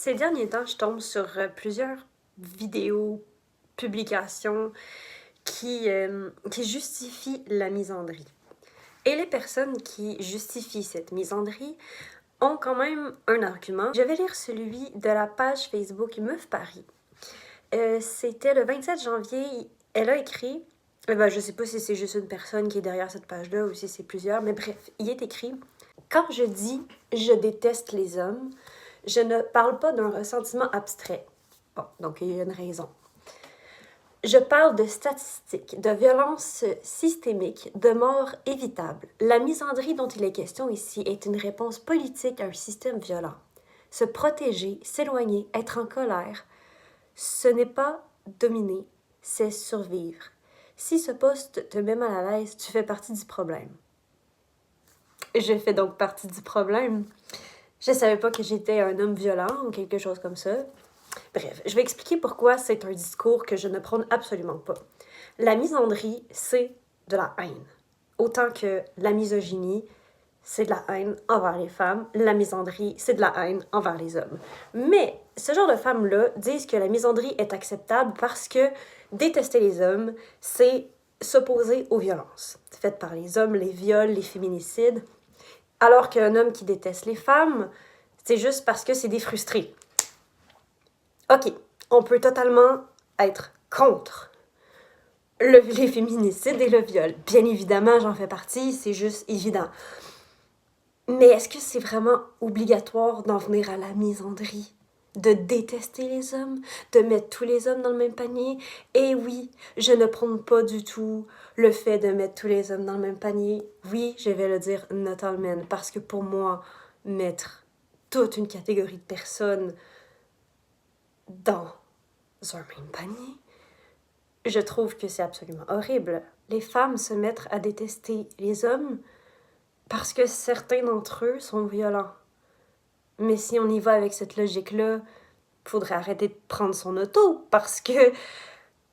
Ces derniers temps, je tombe sur plusieurs vidéos, publications qui justifient la misandrie. Et les personnes qui justifient cette misandrie ont quand même un argument. Je vais lire celui de la page Facebook Meuf Paris. C'était le 27 janvier. Elle a écrit, je sais pas si c'est juste une personne qui est derrière cette page-là ou si c'est plusieurs, mais bref, il est écrit « Quand je dis « je déteste les hommes », je ne parle pas d'un ressentiment abstrait. Bon, donc il y a une raison. Je parle de statistiques, de violences systémiques, de morts évitables. La misandrie dont il est question ici est une réponse politique à un système violent. Se protéger, s'éloigner, être en colère, ce n'est pas dominer, c'est survivre. Si ce poste te met mal à l'aise, tu fais partie du problème. Je fais donc partie du problème. Je savais pas que j'étais un homme violent ou quelque chose comme ça. Bref, je vais expliquer pourquoi c'est un discours que je ne prône absolument pas. La misandrie, c'est de la haine. Autant que la misogynie, c'est de la haine envers les femmes. La misandrie, c'est de la haine envers les hommes. Mais ce genre de femmes-là disent que la misandrie est acceptable parce que détester les hommes, c'est s'opposer aux violences faites par les hommes, les viols, les féminicides. Alors qu'un homme qui déteste les femmes, c'est juste parce que c'est des frustrés. OK, on peut totalement être contre les féminicides et le viol. Bien évidemment, j'en fais partie, c'est juste évident. Mais est-ce que c'est vraiment obligatoire d'en venir à la misandrie? De détester les hommes? De mettre tous les hommes dans le même panier? Et oui, je ne prône pas du tout le fait de mettre tous les hommes dans le même panier. Oui, je vais le dire not all men, parce que pour moi, mettre toute une catégorie de personnes dans un même panier, je trouve que c'est absolument horrible. Les femmes se mettre à détester les hommes parce que certains d'entre eux sont violents. Mais si on y va avec cette logique-là, il faudrait arrêter de prendre son auto parce que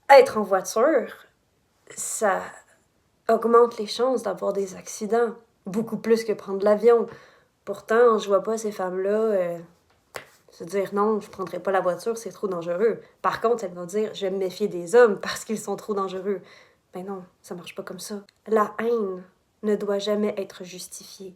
être en voiture, ça augmente les chances d'avoir des accidents, beaucoup plus que prendre l'avion. Pourtant, je vois pas ces femmes-là se dire non, je prendrai pas la voiture, c'est trop dangereux. Par contre, elles vont dire je vais me méfier des hommes parce qu'ils sont trop dangereux. Ben non, ça marche pas comme ça. La haine ne doit jamais être justifiée.